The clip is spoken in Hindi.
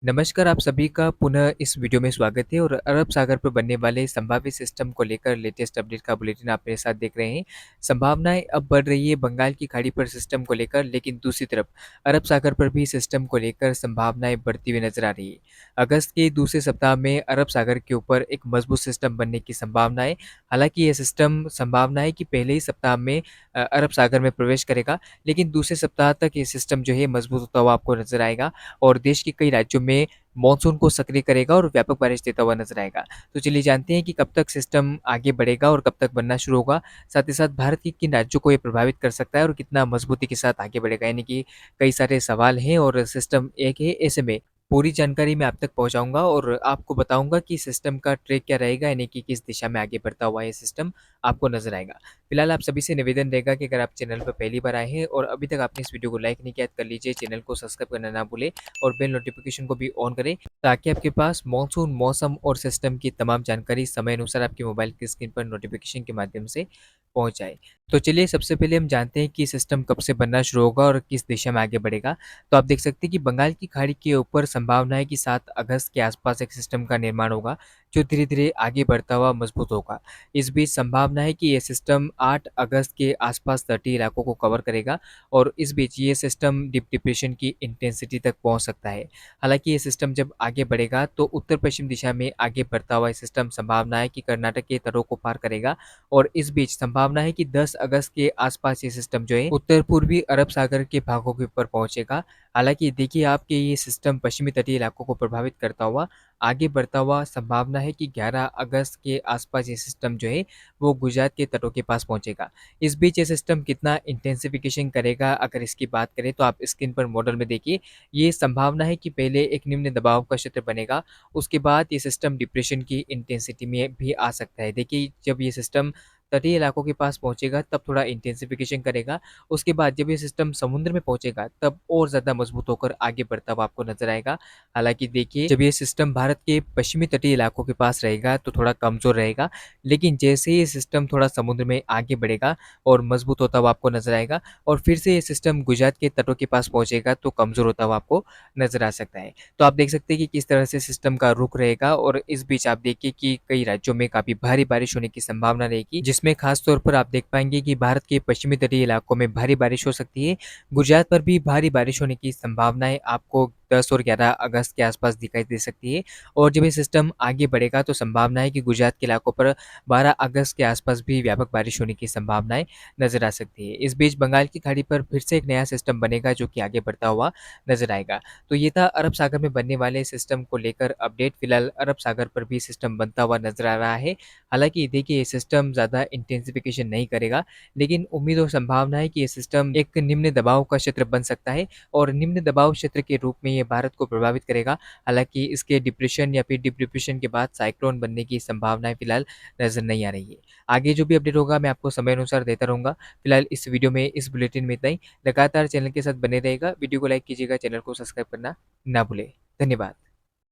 नमस्कार, आप सभी का पुनः इस वीडियो में स्वागत है और अरब सागर पर बनने वाले संभावित सिस्टम को लेकर लेटेस्ट अपडेट का बुलेटिन आप मेरे साथ देख रहे हैं। संभावनाएं अब बढ़ रही है बंगाल की खाड़ी पर सिस्टम को लेकर, लेकिन दूसरी तरफ अरब सागर पर भी सिस्टम को लेकर संभावनाएं बढ़ती हुई नजर आ रही है। अगस्त के दूसरे सप्ताह में अरब सागर के ऊपर एक मजबूत सिस्टम बनने की संभावना है। हालांकि यह सिस्टम संभावना है कि पहले ही सप्ताह में अरब सागर में प्रवेश करेगा, लेकिन दूसरे सप्ताह तक ये सिस्टम जो है मजबूत होता हुआ आपको नजर आएगा और देश के कई राज्यों में मॉनसून को सक्रिय करेगा और व्यापक बारिश देता हुआ नजर आएगा। तो चलिए जानते हैं कि कब तक सिस्टम आगे बढ़ेगा और कब तक बनना शुरू होगा। साथ ही साथ भारत के किन राज्यों को ये प्रभावित कर सकता है और कितना मजबूती के साथ आगे बढ़ेगा, यानी कि कई सारे सवाल हैं और सिस्टम एक है। ऐसे में पूरी जानकारी मैं आप तक पहुंचाऊंगा और आपको बताऊंगा कि सिस्टम का ट्रैक क्या रहेगा, यानी कि किस दिशा में आगे बढ़ता हुआ ये सिस्टम आपको नजर आएगा। फिलहाल आप सभी से निवेदन रहेगा कि अगर आप चैनल पर पहली बार आए हैं और अभी तक आपने इस वीडियो को लाइक नहीं किया तो कर लीजिए, चैनल को सब्सक्राइब करना ना भूलें और बेल नोटिफिकेशन को भी ऑन करें ताकि आपके पास मॉनसून, मौसम और सिस्टम की तमाम जानकारी समय अनुसार आपके मोबाइल की स्क्रीन पर नोटिफिकेशन के माध्यम से पहुंच जाए। तो चलिए सबसे पहले हम जानते हैं कि सिस्टम कब से बनना शुरू होगा और किस दिशा में आगे बढ़ेगा। तो आप देख सकते हैं कि बंगाल की खाड़ी के ऊपर संभावना है कि 7 अगस्त के आसपास एक सिस्टम का निर्माण होगा जो धीरे धीरे आगे बढ़ता हुआ मजबूत होगा। इस बीच संभावना है कि यह सिस्टम 8 अगस्त के आसपास तटीय इलाकों को कवर करेगा और इस बीच ये सिस्टम डीप डिप्रेशन की इंटेंसिटी तक पहुंच सकता है। हालांकि ये सिस्टम जब आगे बढ़ेगा तो उत्तर पश्चिम दिशा में आगे बढ़ता हुआ ये सिस्टम संभावना है कि कर्नाटक के तटों को पार करेगा और इस बीच संभावना है कि 10 अगस्त के आसपास ये सिस्टम जो है उत्तर पूर्वी अरब सागर के भागों के ऊपर पहुंचेगा। हालांकि देखिए आपके ये सिस्टम पश्चिमी तटीय इलाकों को प्रभावित करता हुआ आगे बढ़ता हुआ संभावना है कि 11 अगस्त के आसपास ये सिस्टम जो है वो गुजरात के तटों के पास पहुंचेगा। इस बीच ये सिस्टम कितना इंटेंसिफिकेशन करेगा अगर इसकी बात करें तो आप स्क्रीन पर मॉडल में देखिए। ये संभावना है कि पहले एक निम्न दबाव का क्षेत्र बनेगा, उसके बाद ये सिस्टम डिप्रेशन की इंटेंसिटी में भी आ सकता है। देखिए जब ये सिस्टम तटीय इलाकों के पास पहुंचेगा तब थोड़ा इंटेंसिफिकेशन करेगा, उसके बाद जब ये सिस्टम समुद्र में पहुंचेगा तब और ज़्यादा मजबूत होकर आगे बढ़ता हुआ आपको नजर आएगा। हालांकि देखिए जब ये सिस्टम भारत के पश्चिमी तटीय इलाकों के पास रहेगा तो थोड़ा कमज़ोर रहेगा, लेकिन जैसे ही ये सिस्टम थोड़ा समुद्र में आगे बढ़ेगा और मजबूत होता हुआ आपको नजर आएगा और फिर से ये सिस्टम गुजरात के तटों के पास पहुंचेगा तो कमज़ोर होता हुआ आपको नजर आ सकता है। तो आप देख सकते हैं कि किस तरह से सिस्टम का रुख रहेगा और इस बीच आप देखिए कि कई राज्यों में काफ़ी भारी बारिश होने की संभावना रहेगी, जिसमें खास तौर पर आप देख पाएंगे कि भारत के पश्चिमी तटीय इलाकों में भारी बारिश हो सकती है। गुजरात पर भी भारी बारिश होने की संभावनाएं आपको 10 और 11 अगस्त के आसपास दिखाई दे सकती है और जब ये सिस्टम आगे बढ़ेगा तो संभावना है कि गुजरात के इलाकों पर 12 अगस्त के आसपास भी व्यापक बारिश होने की संभावनाएं नजर आ सकती है। इस बीच बंगाल की खाड़ी पर फिर से एक नया सिस्टम बनेगा जो कि आगे बढ़ता हुआ नजर आएगा। तो ये था अरब सागर में बनने वाले सिस्टम को लेकर अपडेट। फिलहाल अरब सागर पर भी सिस्टम बनता हुआ नजर आ रहा है। हालांकि देखिए ये सिस्टम ज़्यादा इंटेंसिफिकेशन नहीं करेगा, लेकिन उम्मीद और संभावना है कि ये सिस्टम एक निम्न दबाव का क्षेत्र बन सकता है और निम्न दबाव क्षेत्र के रूप में ये भारत को प्रभावित करेगा। हालांकि इसके डिप्रेशन या फिर डिप डिप्रेशन के बाद साइक्लोन बनने की संभावनाएं फिलहाल नजर नहीं आ रही है। आगे जो भी अपडेट होगा मैं आपको समय अनुसार देता रहूंगा। फिलहाल इस वीडियो में, इस बुलेटिन में इतना ही। लगातार चैनल के साथ बने रहेगा, वीडियो को लाइक कीजिएगा, चैनल को सब्सक्राइब करना ना भूले। धन्यवाद।